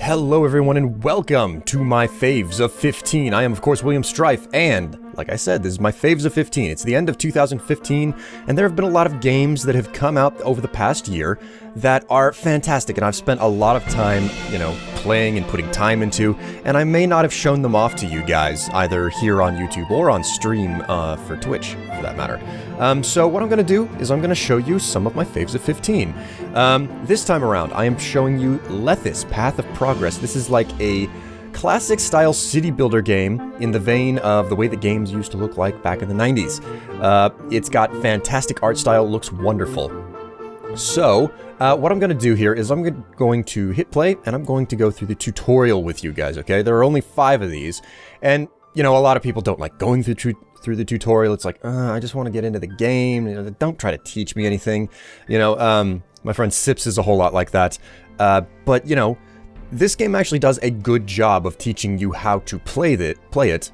Hello everyone and welcome to my Faves of 15. I am of course William Strife, and like I said, this is my Faves of 15. It's the end of 2015 and there have been a lot of games that have come out over the past year that are fantastic, and I've spent a lot of time, playing and putting time into, and I may not have shown them off to you guys, either here on YouTube or on stream for Twitch, for that matter. So what I'm going to do is I'm going to show you some of my Faves of 15. This time around, I am showing you Lethis Path of Progress. This is like a classic style city builder game in the vein of the way that games used to look like back in the 90s. It's got fantastic art style, looks wonderful. So, what I'm going to do here is I'm going to hit play, and I'm going to go through the tutorial with you guys, okay? There are only 5 of these, and, a lot of people don't like going through the tutorial. It's like, I just want to get into the game. Don't try to teach me anything. My friend Sips is a whole lot like that. But, this game actually does a good job of teaching you how to play it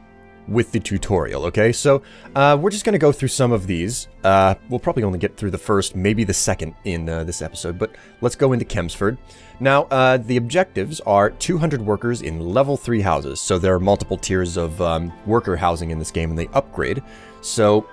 with the tutorial, okay? So, we're just going to go through some of these. We'll probably only get through the first, maybe the second in this episode, but let's go into Chelmsford. Now, the objectives are 200 workers in level 3 houses. So there are multiple tiers of worker housing in this game, and they upgrade. So,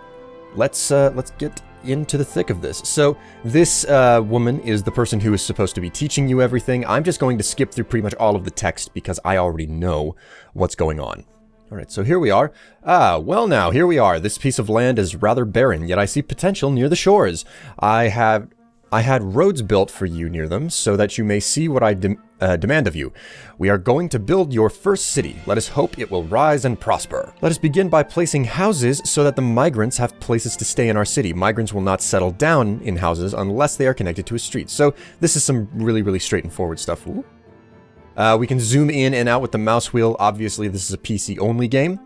let's get into the thick of this. So, this woman is the person who is supposed to be teaching you everything. I'm just going to skip through pretty much all of the text because I already know what's going on. Alright, so here we are. Well now, here we are. This piece of land is rather barren, yet I see potential near the shores. I had roads built for you near them, so that you may see what I demand of you. We are going to build your first city. Let us hope it will rise and prosper. Let us begin by placing houses so that the migrants have places to stay in our city. Migrants will not settle down in houses unless they are connected to a street. So this is some really, really straight and forward stuff. Ooh. We can zoom in and out with the mouse wheel. Obviously, this is a PC-only game.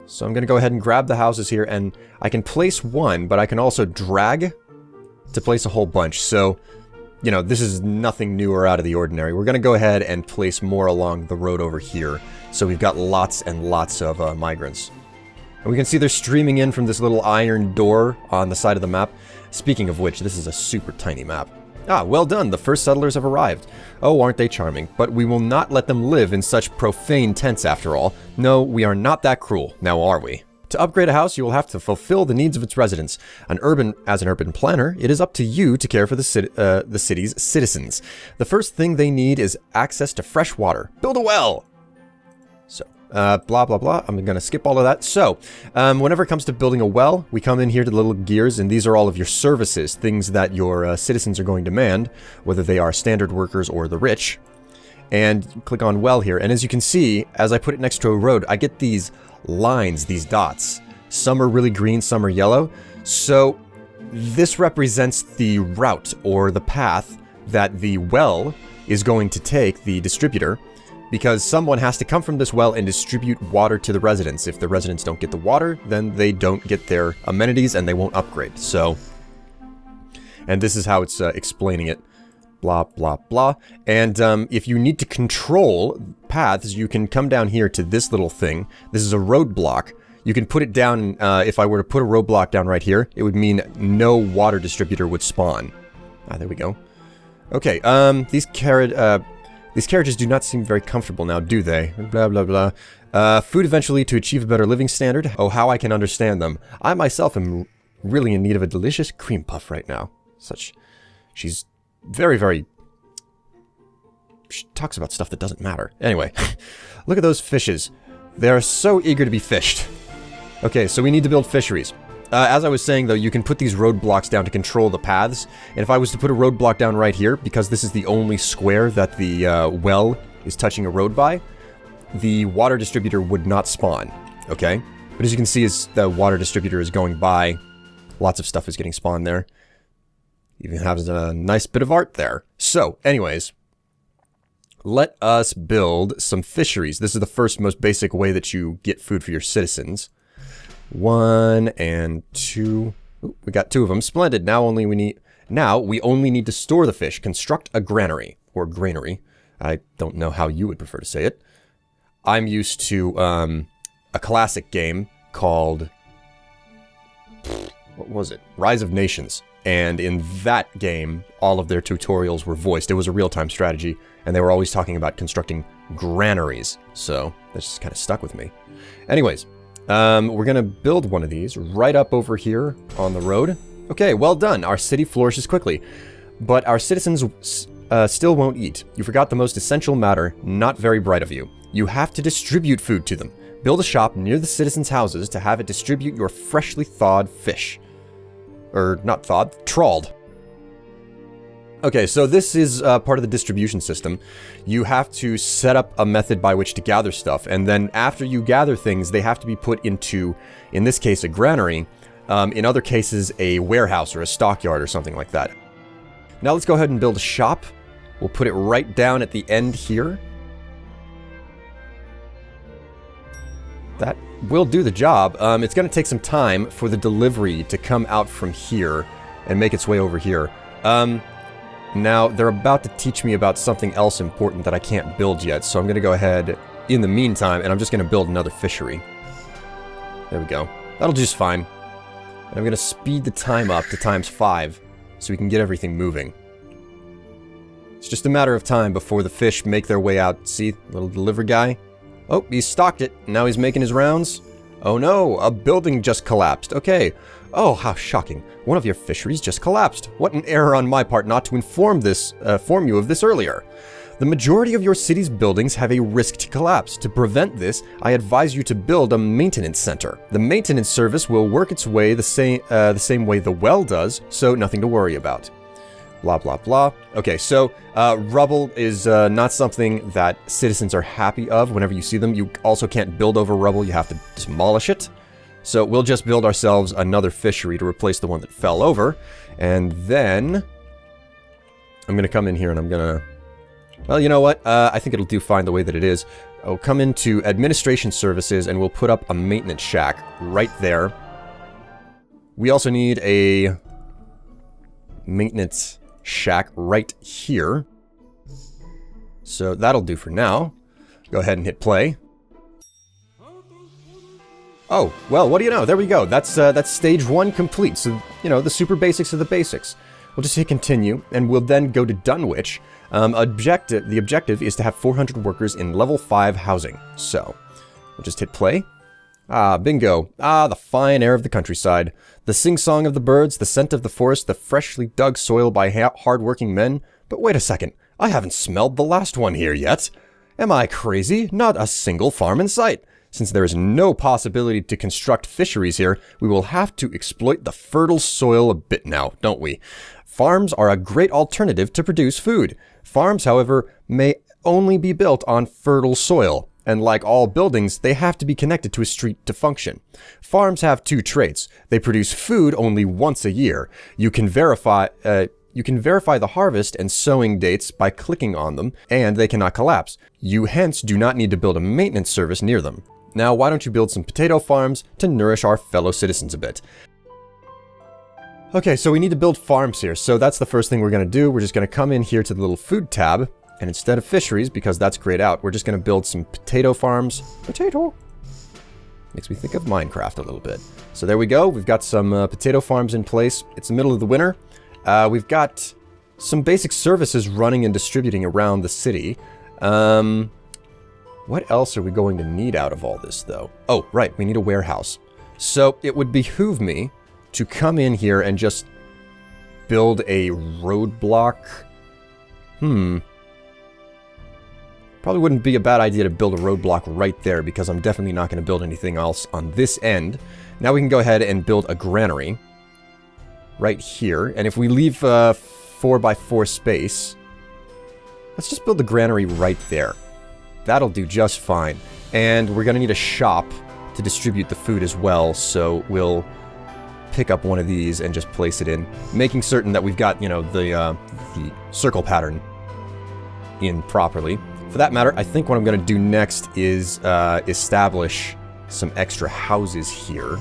So I'm going to go ahead and grab the houses here, and I can place one, but I can also drag to place a whole bunch. So, this is nothing new or out of the ordinary. We're going to go ahead and place more along the road over here. So we've got lots and lots of migrants. And we can see they're streaming in from this little iron door on the side of the map. Speaking of which, this is a super tiny map. Ah, well done, the first settlers have arrived. Oh, aren't they charming? But we will not let them live in such profane tents after all. No, we are not that cruel, now are we? To upgrade a house, you will have to fulfill the needs of its residents. As an urban planner, it is up to you to care for the city's citizens. The first thing they need is access to fresh water. Build a well! So, blah, blah, blah. I'm going to skip all of that. So, whenever it comes to building a well, we come in here to the little gears, and these are all of your services, things that your citizens are going to demand, whether they are standard workers or the rich. And click on well here, and as you can see, as I put it next to a road, I get these lines, these dots. Some are really green, some are yellow. So, this represents the route or the path that the well is going to take, the distributor, because someone has to come from this well and distribute water to the residents. If the residents don't get the water, then they don't get their amenities and they won't upgrade. So, and this is how it's explaining it. Blah, blah, blah. And if you need to control paths, you can come down here to this little thing. This is a roadblock. You can put it down, if I were to put a roadblock down right here, it would mean no water distributor would spawn. Ah, there we go. Okay, these carriages do not seem very comfortable now, do they? Blah, blah, blah. Food eventually to achieve a better living standard. Oh, how I can understand them. I myself am really in need of a delicious cream puff right now. She's very, very... She talks about stuff that doesn't matter. Anyway, look at those fishes. They're so eager to be fished. Okay, so we need to build fisheries. As I was saying, though, you can put these roadblocks down to control the paths. And if I was to put a roadblock down right here, because this is the only square that the well is touching a road by, the water distributor would not spawn, okay? But as you can see, as the water distributor is going by, lots of stuff is getting spawned there. Even has a nice bit of art there. So, anyways, let us build some fisheries. This is the first, most basic way that you get food for your citizens. 1 and 2. Ooh, we got 2 of them. Splendid. Now we only need to store the fish. Construct a granary or granary. I don't know how you would prefer to say it. I'm used to a classic game called, what was it? Rise of Nations. and in that game, all of their tutorials were voiced. It was a real-time strategy, and they were always talking about constructing granaries, so that just kind of stuck with me. Anyways, we're gonna build one of these right up over here on the road. Okay, well done. Our city flourishes quickly, but our citizens still won't eat. You forgot the most essential matter. Not very bright of you. You have to distribute food to them. Build a shop near the citizens' houses to have it distribute your freshly thawed fish. Or, not thawed, trawled. Okay, so this is part of the distribution system. You have to set up a method by which to gather stuff, and then after you gather things, they have to be put into, in this case, a granary. In other cases, a warehouse or a stockyard or something like that. Now let's go ahead and build a shop. We'll put it right down at the end here. That will do the job. It's going to take some time for the delivery to come out from here and make its way over here. Now, they're about to teach me about something else important that I can't build yet, so I'm going to go ahead in the meantime, and I'm just going to build another fishery. There we go. That'll do just fine. And I'm going to speed the time up to ×5, so we can get everything moving. It's just a matter of time before the fish make their way out. See, little delivery guy? Oh, he's stocked it. Now he's making his rounds. Oh no, a building just collapsed. Okay. Oh, how shocking. One of your fisheries just collapsed. What an error on my part not to inform you of this earlier. The majority of your city's buildings have a risk to collapse. To prevent this, I advise you to build a maintenance center. The maintenance service will work its way the same way the well does, so nothing to worry about. Blah, blah, blah. Okay, so rubble is not something that citizens are happy of whenever you see them. You also can't build over rubble. You have to demolish it. So we'll just build ourselves another fishery to replace the one that fell over. And then I'm going to come in here and I'm going to... Well, you know what? I think it'll do fine the way that it is. I'll come into administration services and we'll put up a maintenance shack right there. We also need a maintenance shack right here. So that'll do for now. Go ahead and hit play. Oh, well, what do you know? There we go. That's stage 1 complete. So, you know, the super basics of the basics. We'll just hit continue, and we'll then go to Dunwich. The objective is to have 400 workers in level 5 housing. So, we'll just hit play. Ah, bingo. Ah, the fine air of the countryside. The sing-song of the birds, the scent of the forest, the freshly dug soil by hard-working men. But wait a second. I haven't smelled the last one here yet. Am I crazy? Not a single farm in sight. Since there is no possibility to construct fisheries here, we will have to exploit the fertile soil a bit now, don't we? Farms are a great alternative to produce food. Farms, however, may only be built on fertile soil, and like all buildings, they have to be connected to a street to function. Farms have 2 traits. They produce food only once a year. You can verify the harvest and sowing dates by clicking on them, and they cannot collapse. You hence do not need to build a maintenance service near them. Now, why don't you build some potato farms to nourish our fellow citizens a bit? Okay, so we need to build farms here, so that's the first thing we're going to do. We're just going to come in here to the little food tab, and instead of fisheries, because that's grayed out, we're just going to build some potato farms. Potato! Makes me think of Minecraft a little bit. So there we go, we've got some potato farms in place. It's the middle of the winter. We've got some basic services running and distributing around the city. What else are we going to need out of all this, though? Oh, right, we need a warehouse. So it would behoove me to come in here and just build a roadblock. Probably wouldn't be a bad idea to build a roadblock right there, because I'm definitely not going to build anything else on this end. Now we can go ahead and build a granary right here. And if we leave 4x4 space, let's just build the granary right there. That'll do just fine. And we're going to need a shop to distribute the food as well, so we'll pick up one of these and just place it in, making certain that we've got, you know, the circle pattern in properly. For that matter, I think what I'm going to do next is establish some extra houses here.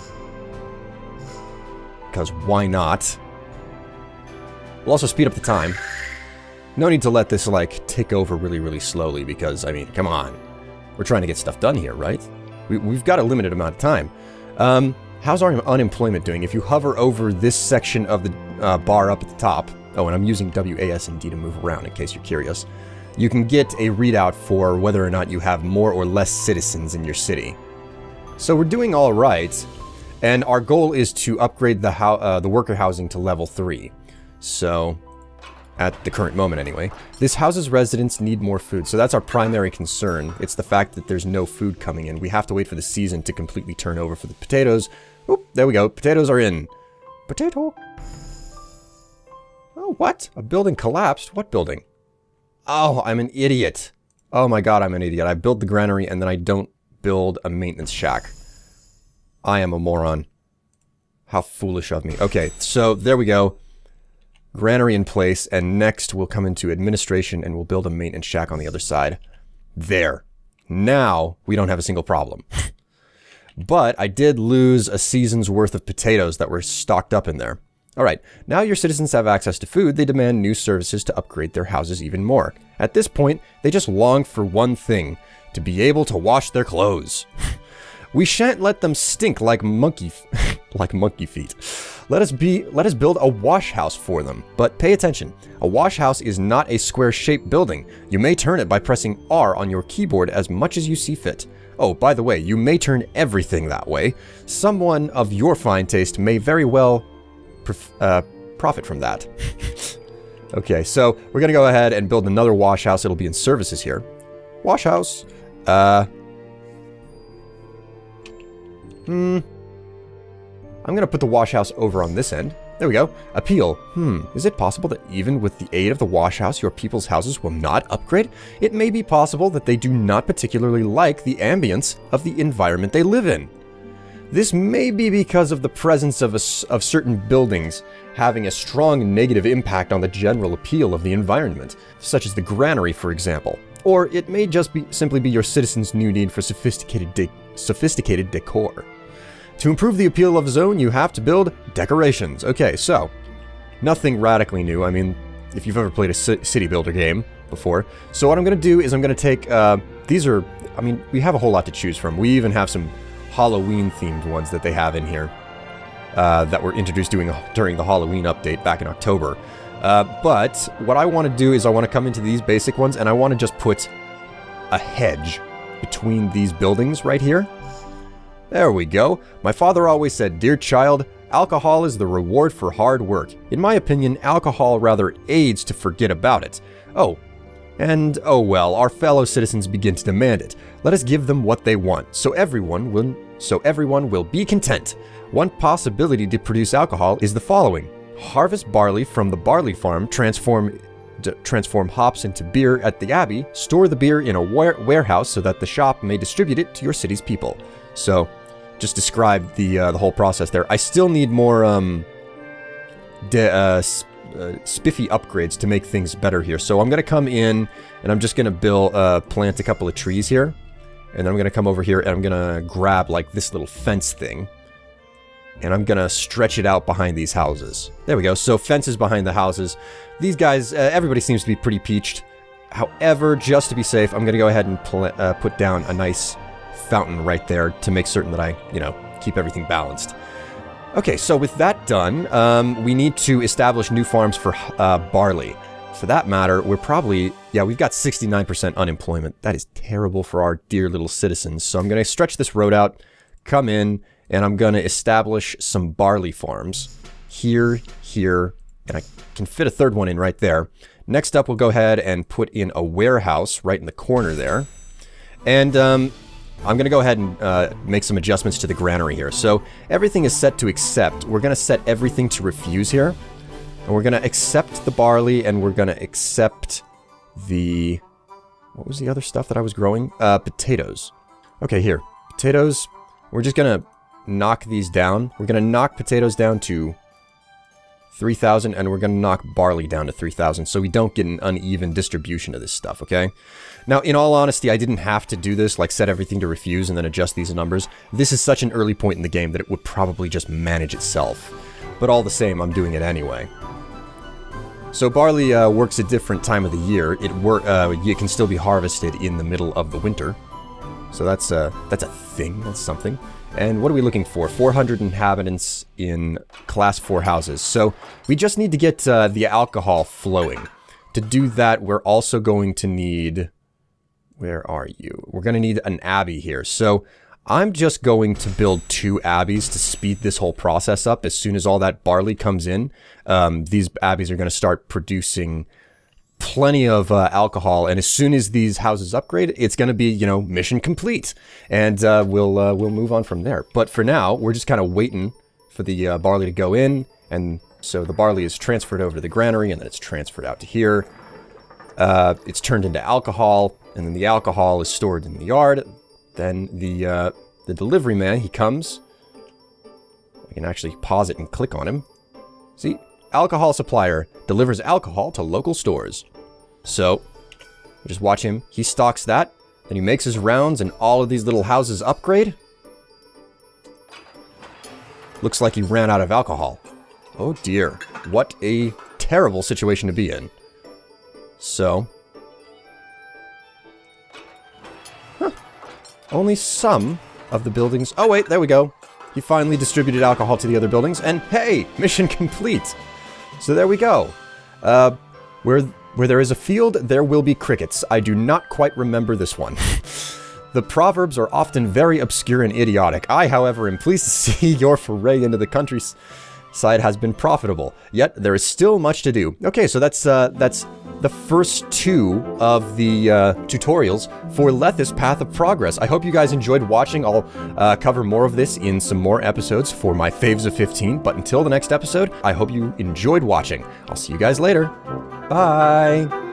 Because why not? We'll also speed up the time. No need to let this, like, tick over really, really slowly because, I mean, come on. We're trying to get stuff done here, right? We've got a limited amount of time. How's our unemployment doing? If you hover over this section of bar up at the top. Oh, and I'm using WASD to move around in case you're curious. You can get a readout for whether or not you have more or less citizens in your city. So we're doing all right, and our goal is to upgrade the worker housing to level 3. So, at the current moment anyway. This house's residents need more food, so that's our primary concern. It's the fact that there's no food coming in. We have to wait for the season to completely turn over for the potatoes. Oop, there we go. Potatoes are in. Potato. Oh, what? A building collapsed? What building? Oh, I'm an idiot. Oh my god, I'm an idiot. I build the granary and then I don't build a maintenance shack. I am a moron. How foolish of me. Okay, so there we go. Granary in place, and next we'll come into administration and we'll build a maintenance shack on the other side. There. Now we don't have a single problem. But I did lose a season's worth of potatoes that were stocked up in there. Alright, now your citizens have access to food, they demand new services to upgrade their houses even more. At this point, they just long for one thing, to be able to wash their clothes. We shan't let them stink like monkey feet. Let us build a wash house for them. But pay attention, a wash house is not a square-shaped building. You may turn it by pressing R on your keyboard as much as you see fit. Oh, by the way, you may turn everything that way. Someone of your fine taste may very well profit from that. Okay, so we're gonna go ahead and build another wash house. It'll be in services here. Wash house. I'm gonna put the wash house over on this end. There we go. Appeal. Is it possible that even with the aid of the wash house, your people's houses will not upgrade? It may be possible that they do not particularly like the ambience of the environment they live in. This may be because of the presence of certain buildings having a strong negative impact on the general appeal of the environment, such as the granary, for example. Or it may just simply be your citizens' new need for sophisticated decor. To improve the appeal of a zone, you have to build decorations. Okay, so, nothing radically new. I mean, if you've ever played a city builder game before. So what I'm going to do is I'm going to take, these are, I mean, we have a whole lot to choose from. We even have some Halloween-themed ones that they have in here that were introduced during the Halloween update back in October. But what I want to do is I want to come into these basic ones and I want to just put a hedge between these buildings right here. There we go. My father always said, "Dear child, alcohol is the reward for hard work." In my opinion, alcohol rather aids to forget about it. Oh well, our fellow citizens begin to demand it. Let us give them what they want, so everyone will be content. One possibility to produce alcohol is the following. Harvest barley from the barley farm, transform hops into beer at the abbey, store the beer in a warehouse so that the shop may distribute it to your city's people. So, just describe the whole process there. I still need more spiffy upgrades to make things better here. So I'm going to come in and I'm just going to plant a couple of trees here. And then I'm going to come over here and I'm going to grab like this little fence thing. And I'm going to stretch it out behind these houses. There we go. So fences behind the houses. These guys, everybody seems to be pretty peached. However, just to be safe, I'm going to go ahead and put down a nice fountain right there to make certain that I, keep everything balanced. Okay, so with that done, we need to establish new farms for barley. For that matter, we've got 69% unemployment. That is terrible for our dear little citizens. So I'm going to stretch this road out, come in, and I'm going to establish some barley farms. Here, and I can fit a third one in right there. Next up, we'll go ahead and put in a warehouse right in the corner there. And I'm going to go ahead and make some adjustments to the granary here. So everything is set to accept. We're going to set everything to refuse here. And we're going to accept the barley, and we're going to accept the... What was the other stuff that I was growing? Potatoes. Okay, here. Potatoes. We're just going to knock these down. We're going to knock potatoes down to 3,000, and we're going to knock barley down to 3,000, so we don't get an uneven distribution of this stuff, okay? Now, in all honesty, I didn't have to do this, like set everything to refuse and then adjust these numbers. This is such an early point in the game that it would probably just manage itself. But all the same, I'm doing it anyway. So barley works a different time of the year. It can still be harvested in the middle of the winter. So that's a thing. That's something. And what are we looking for? 400 inhabitants in class 4 houses. So we just need to get the alcohol flowing. To do that, we're also going to need... Where are you? We're going to need an abbey here. So I'm just going to build 2 abbeys to speed this whole process up. As soon as all that barley comes in, these abbeys are going to start producing plenty of alcohol, and as soon as these houses upgrade, it's going to be, you know, mission complete, and we'll move on from there. But for now, we're just kind of waiting for the barley to go in, and so the barley is transferred over to the granary, and then it's transferred out to here. It's turned into alcohol, and then the alcohol is stored in the yard. Then the delivery man, he comes. I can actually pause it and click on him. See? Alcohol supplier delivers alcohol to local stores. So, just watch him. He stocks that, then he makes his rounds, and all of these little houses upgrade. Looks like he ran out of alcohol. Oh dear. What a terrible situation to be in. So... Only some of the buildings... Oh wait, there we go. He finally distributed alcohol to the other buildings, and hey! Mission complete! So there we go. Where there is a field, there will be crickets. I do not quite remember this one. The proverbs are often very obscure and idiotic. I, however, am pleased to see your foray into the countryside has been profitable. Yet, there is still much to do. Okay, so that's the first 2 of the tutorials for Lethis Path of Progress. I hope you guys enjoyed watching. I'll cover more of this in some more episodes for my Faves of 15, but until the next episode, I hope you enjoyed watching. I'll see you guys later. Bye!